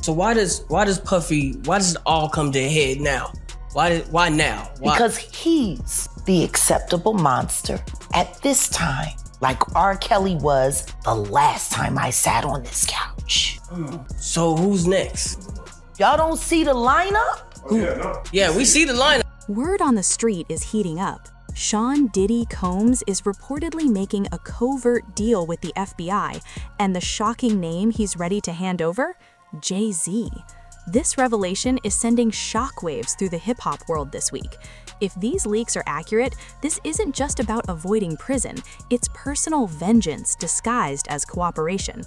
So why does it all come to a head now? Why now? Why? Because he's the acceptable monster at this time, like R. Kelly was the last time I sat on this couch. So who's next? Y'all don't see the lineup? Yeah, we see the lineup. Word on the street is heating up. Sean Diddy Combs is reportedly making a covert deal with the FBI, and the shocking name he's ready to hand over? Jay-Z. This revelation is sending shockwaves through the hip-hop world this week. If these leaks are accurate, this isn't just about avoiding prison, it's personal vengeance disguised as cooperation.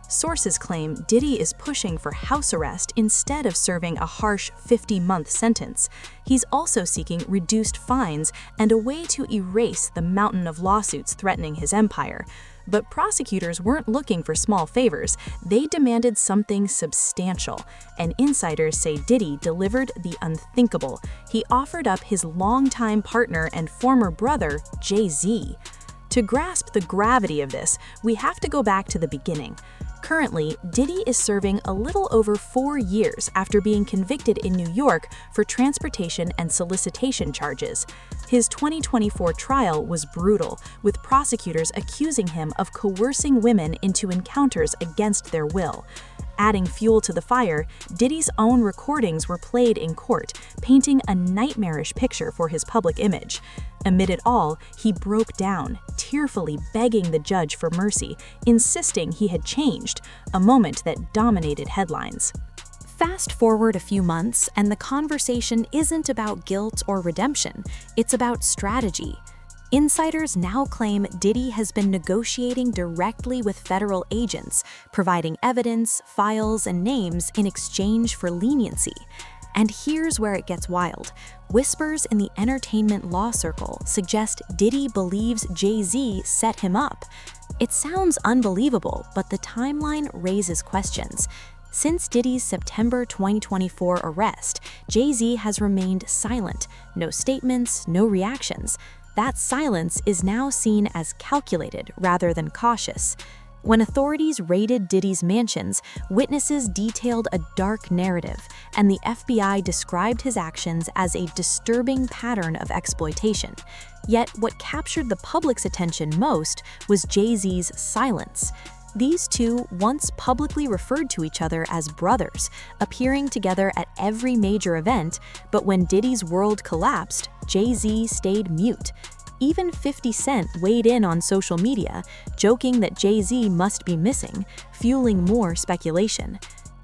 Sources claim Diddy is pushing for house arrest instead of serving a harsh 50-month sentence. He's also seeking reduced fines and a way to erase the mountain of lawsuits threatening his empire. But prosecutors weren't looking for small favors. They demanded something substantial. And insiders say Diddy delivered the unthinkable. He offered up his longtime partner and former brother, Jay-Z. To grasp the gravity of this, we have to go back to the beginning. Currently, Diddy is serving a little over 4 years after being convicted in New York for transportation and solicitation charges. His 2024 trial was brutal, with prosecutors accusing him of coercing women into encounters against their will. Adding fuel to the fire, Diddy's own recordings were played in court, painting a nightmarish picture for his public image. Amid it all, he broke down, tearfully begging the judge for mercy, insisting he had changed, a moment that dominated headlines. Fast forward a few months, and the conversation isn't about guilt or redemption, it's about strategy. Insiders now claim Diddy has been negotiating directly with federal agents, providing evidence, files, and names in exchange for leniency. And here's where it gets wild. Whispers in the entertainment law circle suggest Diddy believes Jay-Z set him up. It sounds unbelievable, but the timeline raises questions. Since Diddy's September 2024 arrest, Jay-Z has remained silent. No statements, no reactions. That silence is now seen as calculated rather than cautious. When authorities raided Diddy's mansions, witnesses detailed a dark narrative, and the FBI described his actions as a disturbing pattern of exploitation. Yet what captured the public's attention most was Jay-Z's silence. These two once publicly referred to each other as brothers, appearing together at every major event, but when Diddy's world collapsed, Jay-Z stayed mute. Even 50 Cent weighed in on social media, joking that Jay-Z must be missing, fueling more speculation.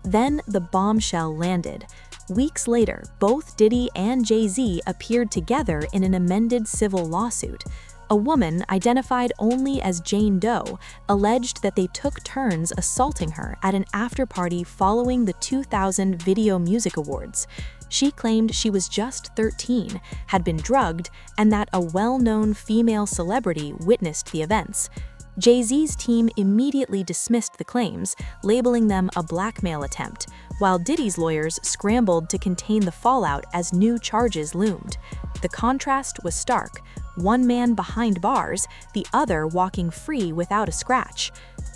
Then the bombshell landed. Weeks later, both Diddy and Jay-Z appeared together in an amended civil lawsuit. A woman, identified only as Jane Doe, alleged that they took turns assaulting her at an after-party following the 2000 Video Music Awards. She claimed she was just 13, had been drugged, and that a well-known female celebrity witnessed the events. Jay-Z's team immediately dismissed the claims, labeling them a blackmail attempt, while Diddy's lawyers scrambled to contain the fallout as new charges loomed. The contrast was stark. One man behind bars, the other walking free without a scratch.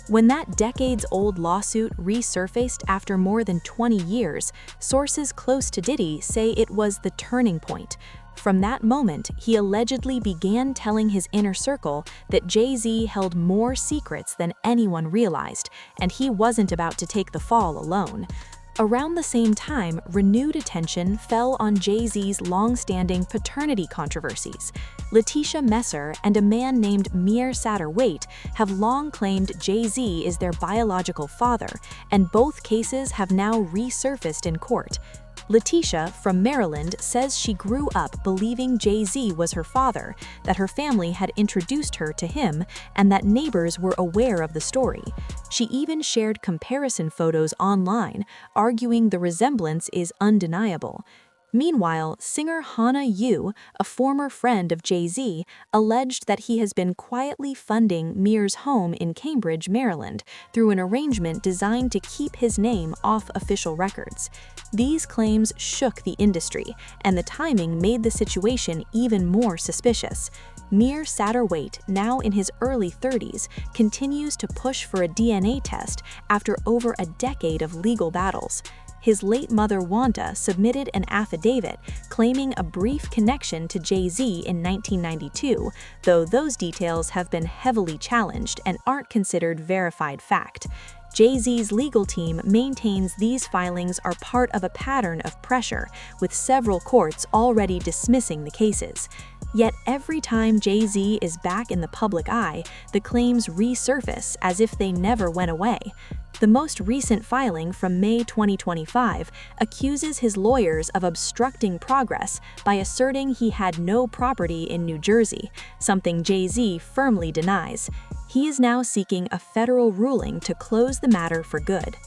When that decades-old lawsuit resurfaced after more than 20 years, sources close to Diddy say it was the turning point. From that moment, he allegedly began telling his inner circle that Jay-Z held more secrets than anyone realized, and he wasn't about to take the fall alone. Around the same time, renewed attention fell on Jay-Z's long-standing paternity controversies. Letitia Messer and a man named Mir Satterwhite have long claimed Jay-Z is their biological father, and both cases have now resurfaced in court. Letitia, from Maryland, says she grew up believing Jay-Z was her father, that her family had introduced her to him, and that neighbors were aware of the story. She even shared comparison photos online, arguing the resemblance is undeniable. Meanwhile, singer Hana Yu, a former friend of Jay-Z, alleged that he has been quietly funding Mir's home in Cambridge, Maryland, through an arrangement designed to keep his name off official records. These claims shook the industry, and the timing made the situation even more suspicious. Mir Satterwhite, now in his early 30s, continues to push for a DNA test after over a decade of legal battles. his late mother Wanda submitted an affidavit claiming a brief connection to Jay-Z in 1992, though those details have been heavily challenged and aren't considered verified fact. Jay-Z's legal team maintains these filings are part of a pattern of pressure, with several courts already dismissing the cases. Yet every time Jay-Z is back in the public eye, the claims resurface as if they never went away. The most recent filing from May 2025 accuses his lawyers of obstructing progress by asserting he had no property in New Jersey, something Jay-Z firmly denies. He is now seeking a federal ruling to close the matter for good.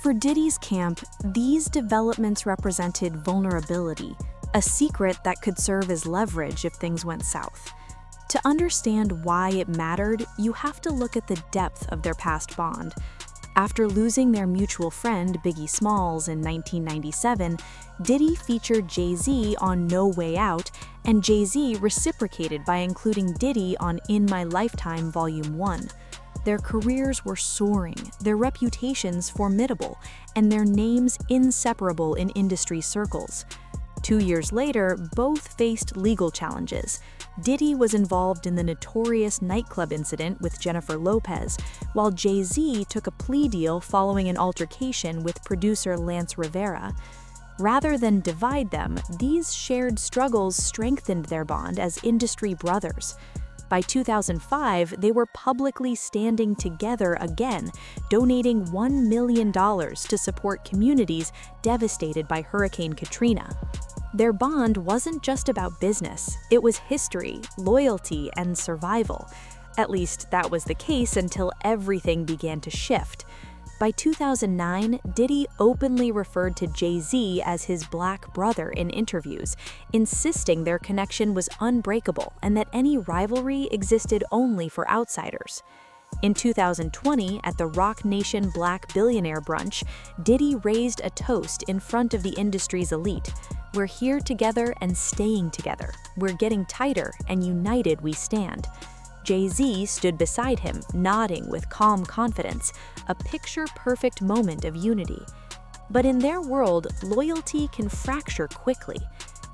For Diddy's camp, these developments represented vulnerability, a secret that could serve as leverage if things went south. To understand why it mattered, you have to look at the depth of their past bond. After losing their mutual friend Biggie Smalls in 1997, Diddy featured Jay-Z on No Way Out, and Jay-Z reciprocated by including Diddy on In My Lifetime Volume 1. Their careers were soaring, their reputations formidable, and their names inseparable in industry circles. 2 years later, both faced legal challenges. Diddy was involved in the notorious nightclub incident with Jennifer Lopez, while Jay-Z took a plea deal following an altercation with producer Lance Rivera. Rather than divide them, these shared struggles strengthened their bond as industry brothers. By 2005, they were publicly standing together again, donating $1 million to support communities devastated by Hurricane Katrina. Their bond wasn't just about business, it was history, loyalty, and survival. At least that was the case until everything began to shift. By 2009, Diddy openly referred to Jay-Z as his black brother in interviews, insisting their connection was unbreakable and that any rivalry existed only for outsiders. In 2020, at the Rock Nation Black Billionaire Brunch, Diddy raised a toast in front of the industry's elite. "We're here together and staying together. We're getting tighter and united we stand." Jay-Z stood beside him, nodding with calm confidence, a picture-perfect moment of unity. But in their world, loyalty can fracture quickly.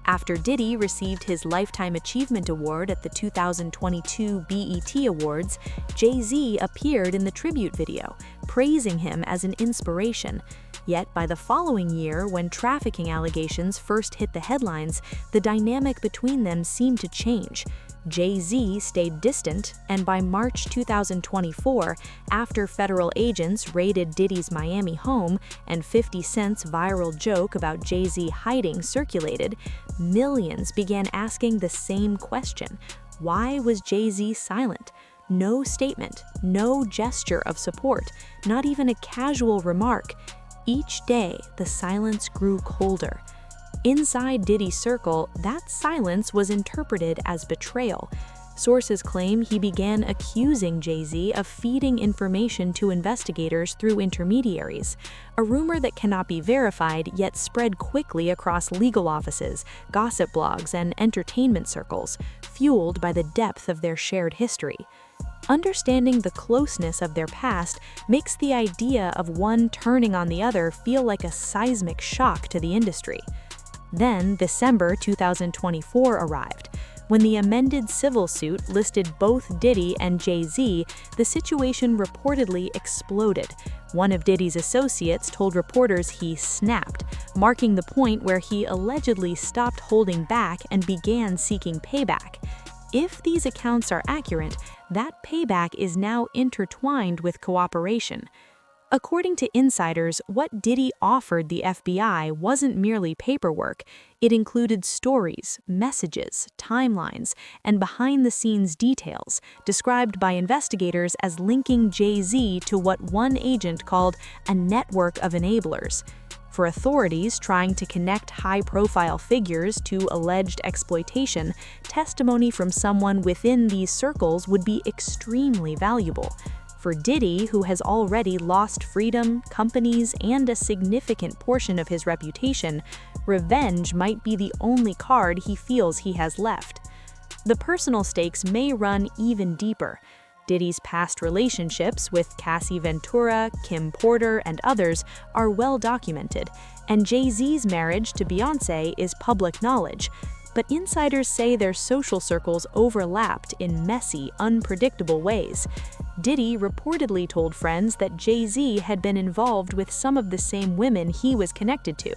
After Diddy received his Lifetime Achievement Award at the 2022 BET Awards, Jay-Z appeared in the tribute video, praising him as an inspiration. Yet by the following year, when trafficking allegations first hit the headlines, the dynamic between them seemed to change. Jay-Z stayed distant, and by March 2024, after federal agents raided Diddy's Miami home and 50 Cent's viral joke about Jay-Z hiding circulated, millions began asking the same question: why was Jay-Z silent? No statement, no gesture of support, not even a casual remark. Each day, the silence grew colder. Inside Diddy's circle, that silence was interpreted as betrayal. Sources claim he began accusing Jay-Z of feeding information to investigators through intermediaries, a rumor that cannot be verified yet spread quickly across legal offices, gossip blogs, and entertainment circles, fueled by the depth of their shared history. Understanding the closeness of their past makes the idea of one turning on the other feel like a seismic shock to the industry. Then, December 2024 arrived. When the amended civil suit listed both Diddy and Jay-Z, the situation reportedly exploded. One of Diddy's associates told reporters he snapped, marking the point where he allegedly stopped holding back and began seeking payback. If these accounts are accurate, that payback is now intertwined with cooperation. According to insiders, what Diddy offered the FBI wasn't merely paperwork. It included stories, messages, timelines, and behind-the-scenes details, described by investigators as linking Jay-Z to what one agent called a network of enablers. For authorities trying to connect high-profile figures to alleged exploitation, testimony from someone within these circles would be extremely valuable. For Diddy, who has already lost freedom, companies, and a significant portion of his reputation, revenge might be the only card he feels he has left. The personal stakes may run even deeper. Diddy's past relationships with Cassie Ventura, Kim Porter, and others are well documented, and Jay-Z's marriage to Beyoncé is public knowledge. But insiders say their social circles overlapped in messy, unpredictable ways. Diddy reportedly told friends that Jay-Z had been involved with some of the same women he was connected to,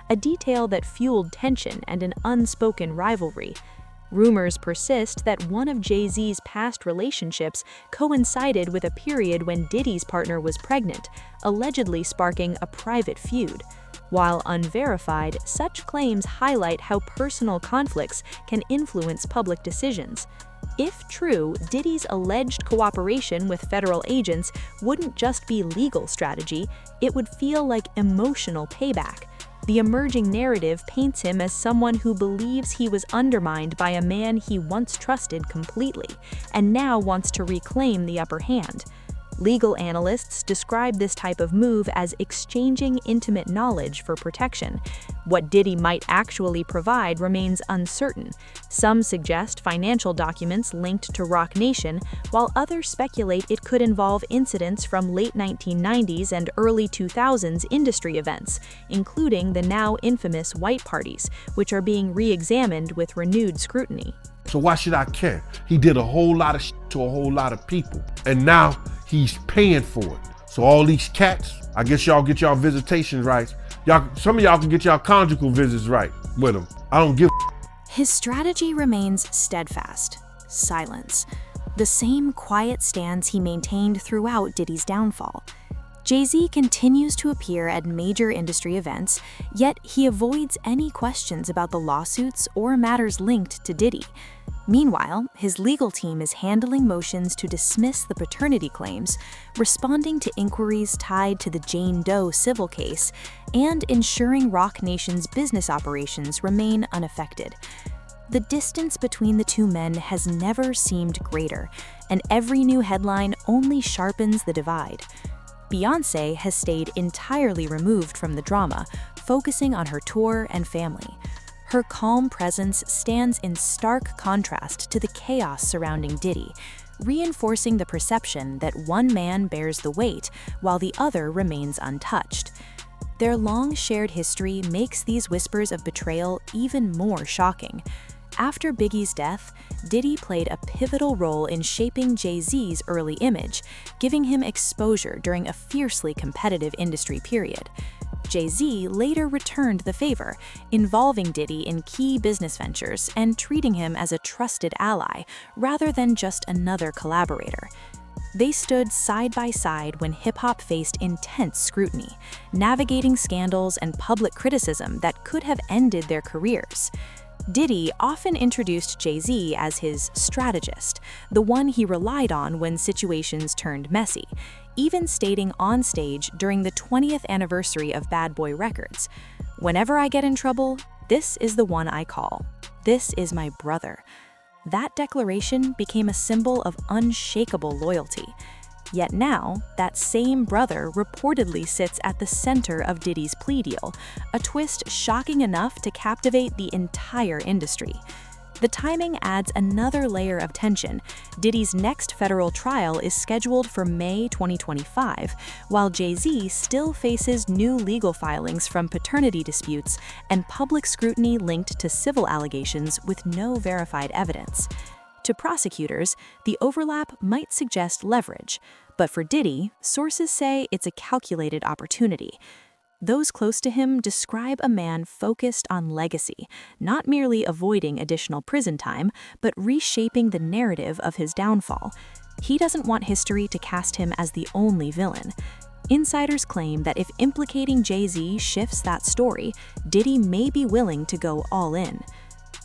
a detail that fueled tension and an unspoken rivalry. Rumors persist that one of Jay-Z's past relationships coincided with a period when Diddy's partner was pregnant, allegedly sparking a private feud. While unverified, such claims highlight how personal conflicts can influence public decisions. If true, Diddy's alleged cooperation with federal agents wouldn't just be legal strategy, it would feel like emotional payback. The emerging narrative paints him as someone who believes he was undermined by a man he once trusted completely, and now wants to reclaim the upper hand. Legal analysts describe this type of move as exchanging intimate knowledge for protection. What Diddy might actually provide remains uncertain. Some suggest financial documents linked to Roc Nation, while others speculate it could involve incidents from late 1990s and early 2000s industry events, including the now infamous white parties, which are being re-examined with renewed scrutiny. So why should I care? He did a whole lot of shit to a whole lot of people, and now he's paying for it. So all these cats, I guess y'all get y'all visitation rights. Some of y'all can get y'all conjugal visits right with him. I don't give a. His strategy remains steadfast: silence. The same quiet stance he maintained throughout Diddy's downfall. Jay-Z continues to appear at major industry events, yet he avoids any questions about the lawsuits or matters linked to Diddy. Meanwhile, his legal team is handling motions to dismiss the paternity claims, responding to inquiries tied to the Jane Doe civil case, and ensuring Roc Nation's business operations remain unaffected. The distance between the two men has never seemed greater, and every new headline only sharpens the divide. Beyoncé has stayed entirely removed from the drama, focusing on her tour and family. Her calm presence stands in stark contrast to the chaos surrounding Diddy, reinforcing the perception that one man bears the weight while the other remains untouched. Their long shared history makes these whispers of betrayal even more shocking. After Biggie's death, Diddy played a pivotal role in shaping Jay-Z's early image, giving him exposure during a fiercely competitive industry period. Jay-Z later returned the favor, involving Diddy in key business ventures and treating him as a trusted ally rather than just another collaborator. They stood side by side when hip-hop faced intense scrutiny, navigating scandals and public criticism that could have ended their careers. Diddy often introduced Jay-Z as his strategist, the one he relied on when situations turned messy, even stating on stage during the 20th anniversary of Bad Boy Records, "Whenever I get in trouble, this is the one I call. This is my brother." That declaration became a symbol of unshakable loyalty. Yet now, that same brother reportedly sits at the center of Diddy's plea deal, a twist shocking enough to captivate the entire industry. The timing adds another layer of tension. Diddy's next federal trial is scheduled for May 2025, while Jay-Z still faces new legal filings from paternity disputes and public scrutiny linked to civil allegations with no verified evidence. To prosecutors, the overlap might suggest leverage, but for Diddy, sources say it's a calculated opportunity. Those close to him describe a man focused on legacy, not merely avoiding additional prison time, but reshaping the narrative of his downfall. He doesn't want history to cast him as the only villain. Insiders claim that if implicating Jay-Z shifts that story, Diddy may be willing to go all in.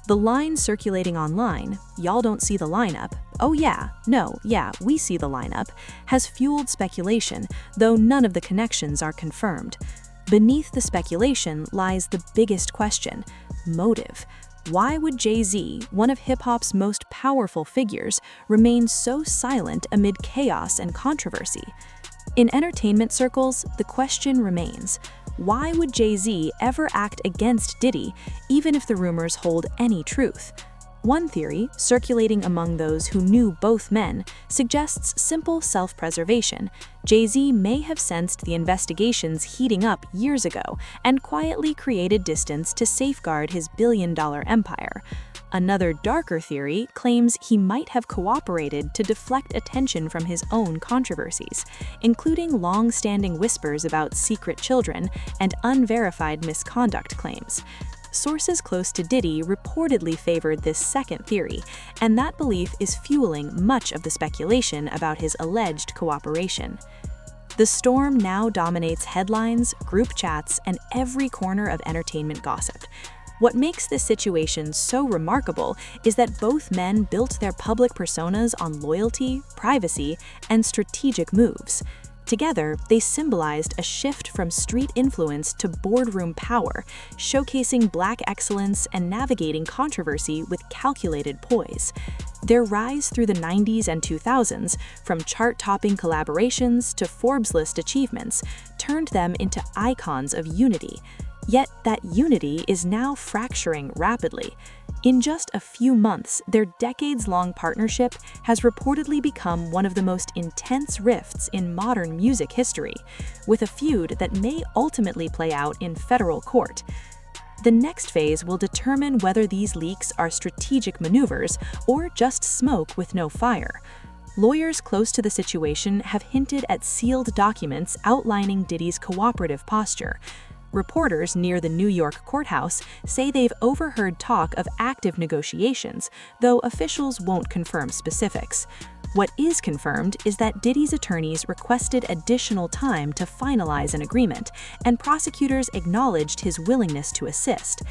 The line circulating online, "Y'all don't see the lineup," "Oh yeah, no, yeah, we see the lineup," has fueled speculation, though none of the connections are confirmed. Beneath the speculation lies the biggest question: motive. Why would Jay-Z, one of hip-hop's most powerful figures, remain so silent amid chaos and controversy? In entertainment circles, the question remains: why would Jay-Z ever act against Diddy, even if the rumors hold any truth? One theory, circulating among those who knew both men, suggests simple self-preservation. Jay-Z may have sensed the investigations heating up years ago and quietly created distance to safeguard his billion-dollar empire. Another darker theory claims he might have cooperated to deflect attention from his own controversies, including long-standing whispers about secret children and unverified misconduct claims. Sources close to Diddy reportedly favored this second theory, and that belief is fueling much of the speculation about his alleged cooperation. The storm now dominates headlines, group chats, and every corner of entertainment gossip. What makes this situation so remarkable is that both men built their public personas on loyalty, privacy, and strategic moves. Together, they symbolized a shift from street influence to boardroom power, showcasing Black excellence and navigating controversy with calculated poise. Their rise through the 90s and 2000s, from chart-topping collaborations to Forbes list achievements, turned them into icons of unity. Yet that unity is now fracturing rapidly. In just a few months, their decades-long partnership has reportedly become one of the most intense rifts in modern music history, with a feud that may ultimately play out in federal court. The next phase will determine whether these leaks are strategic maneuvers or just smoke with no fire. Lawyers close to the situation have hinted at sealed documents outlining Diddy's cooperative posture. Reporters near the New York courthouse say they've overheard talk of active negotiations, though officials won't confirm specifics. What is confirmed is that Diddy's attorneys requested additional time to finalize an agreement, and prosecutors acknowledged his willingness to assist.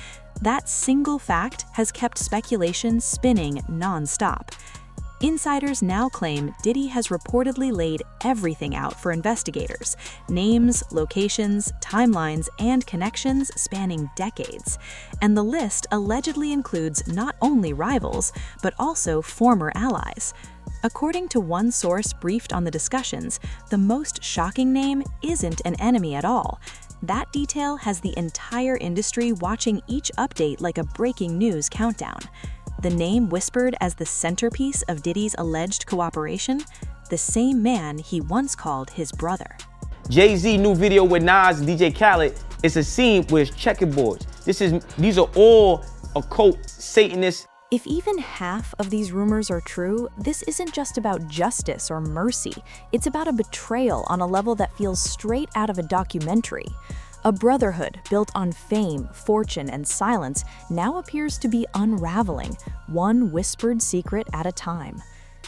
That single fact has kept speculation spinning non-stop. Insiders now claim Diddy has reportedly laid everything out for investigators: names, locations, timelines, and connections spanning decades. And the list allegedly includes not only rivals, but also former allies. According to one source briefed on the discussions, the most shocking name isn't an enemy at all. That detail has the entire industry watching each update like a breaking news countdown. The name whispered as the centerpiece of Diddy's alleged cooperation? The same man he once called his brother. Jay-Z new video with Nas and DJ Khaled, it's a scene with checkerboards. These are all occult Satanists. If even half of these rumors are true, this isn't just about justice or mercy. It's about a betrayal on a level that feels straight out of a documentary. A brotherhood built on fame, fortune, and silence now appears to be unraveling, one whispered secret at a time.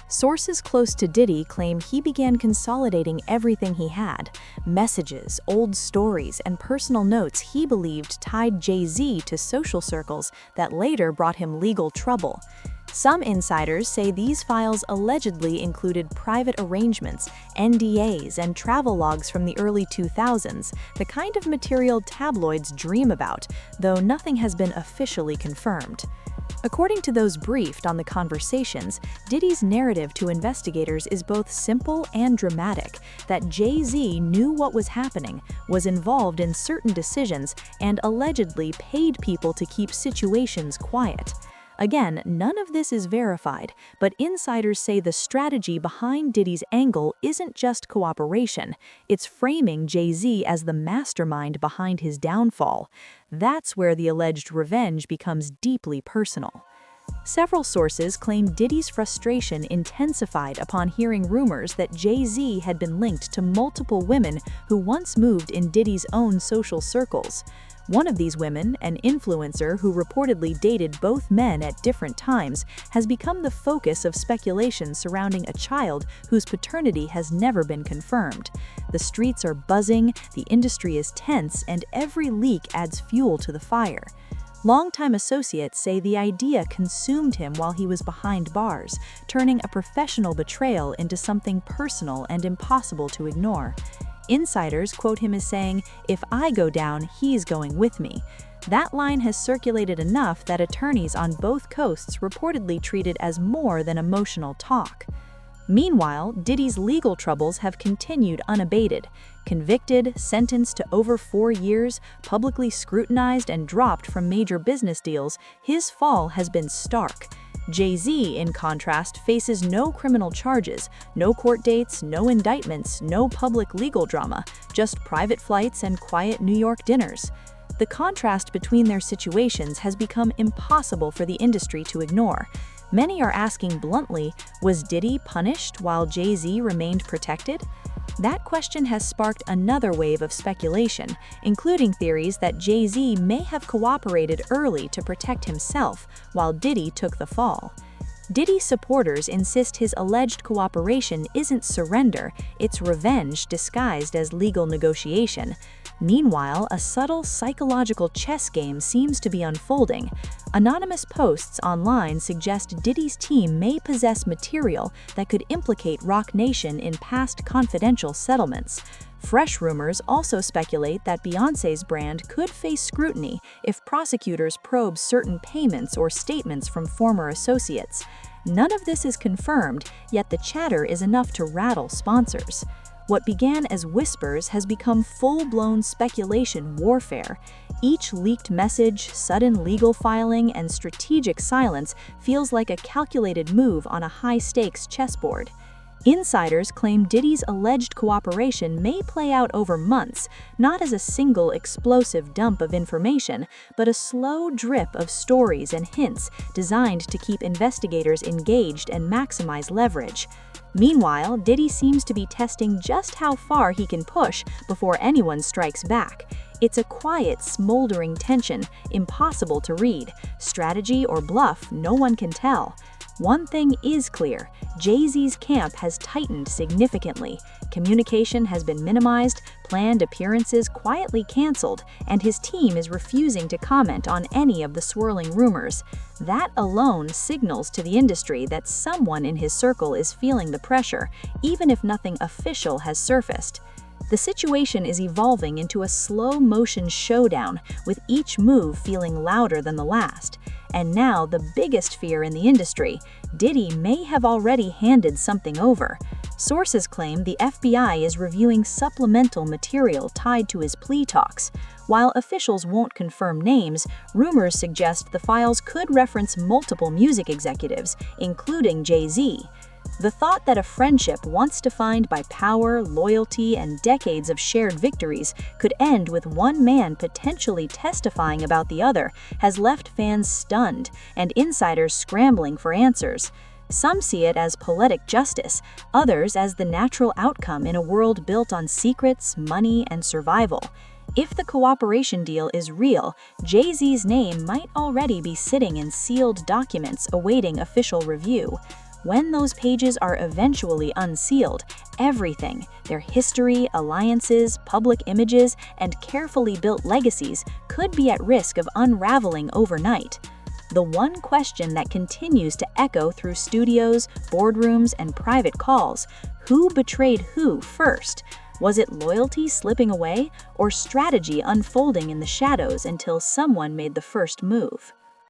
Sources close to Diddy claim he began consolidating everything he had: messages, old stories, and personal notes he believed tied Jay-Z to social circles that later brought him legal trouble. Some insiders say these files allegedly included private arrangements, NDAs, and travel logs from the early 2000s, the kind of material tabloids dream about, though nothing has been officially confirmed. According to those briefed on the conversations, Diddy's narrative to investigators is both simple and dramatic: that Jay-Z knew what was happening, was involved in certain decisions, and allegedly paid people to keep situations quiet. Again, none of this is verified, but insiders say the strategy behind Diddy's angle isn't just cooperation, it's framing Jay-Z as the mastermind behind his downfall. That's where the alleged revenge becomes deeply personal. Several sources claim Diddy's frustration intensified upon hearing rumors that Jay-Z had been linked to multiple women who once moved in Diddy's own social circles. One of these women, an influencer who reportedly dated both men at different times, has become the focus of speculation surrounding a child whose paternity has never been confirmed. The streets are buzzing, the industry is tense, and every leak adds fuel to the fire. Longtime associates say the idea consumed him while he was behind bars, turning a professional betrayal into something personal and impossible to ignore. Insiders quote him as saying, "If I go down, he's going with me." That line has circulated enough that attorneys on both coasts reportedly treat it as more than emotional talk. Meanwhile, Diddy's legal troubles have continued unabated. Convicted, sentenced to over 4 years, publicly scrutinized and dropped from major business deals, his fall has been stark. Jay-Z, in contrast, faces no criminal charges, no court dates, no indictments, no public legal drama, just private flights and quiet New York dinners. The contrast between their situations has become impossible for the industry to ignore. Many are asking bluntly, was Diddy punished while Jay-Z remained protected? That question has sparked another wave of speculation, including theories that Jay-Z may have cooperated early to protect himself while Diddy took the fall. Diddy supporters insist his alleged cooperation isn't surrender, it's revenge disguised as legal negotiation. Meanwhile, a subtle psychological chess game seems to be unfolding. Anonymous posts online suggest Diddy's team may possess material that could implicate Roc Nation in past confidential settlements. Fresh rumors also speculate that Beyoncé's brand could face scrutiny if prosecutors probe certain payments or statements from former associates. None of this is confirmed, yet the chatter is enough to rattle sponsors. What began as whispers has become full-blown speculation warfare. Each leaked message, sudden legal filing, and strategic silence feels like a calculated move on a high-stakes chessboard. Insiders claim Diddy's alleged cooperation may play out over months, not as a single explosive dump of information, but a slow drip of stories and hints designed to keep investigators engaged and maximize leverage. Meanwhile, Diddy seems to be testing just how far he can push before anyone strikes back. It's a quiet, smoldering tension, impossible to read. Strategy or bluff, no one can tell. One thing is clear, Jay-Z's camp has tightened significantly. Communication has been minimized, planned appearances quietly canceled, and his team is refusing to comment on any of the swirling rumors. That alone signals to the industry that someone in his circle is feeling the pressure, even if nothing official has surfaced. The situation is evolving into a slow-motion showdown, with each move feeling louder than the last. And now, the biggest fear in the industry, Diddy may have already handed something over. Sources claim the FBI is reviewing supplemental material tied to his plea talks. While officials won't confirm names, rumors suggest the files could reference multiple music executives, including Jay-Z. The thought that a friendship once defined by power, loyalty, and decades of shared victories could end with one man potentially testifying about the other has left fans stunned and insiders scrambling for answers. Some see it as poetic justice, others as the natural outcome in a world built on secrets, money, and survival. If the cooperation deal is real, Jay-Z's name might already be sitting in sealed documents awaiting official review. When those pages are eventually unsealed, everything, their history, alliances, public images, and carefully built legacies, could be at risk of unraveling overnight. The one question that continues to echo through studios, boardrooms, and private calls: who betrayed who first? Was it loyalty slipping away, or strategy unfolding in the shadows until someone made the first move?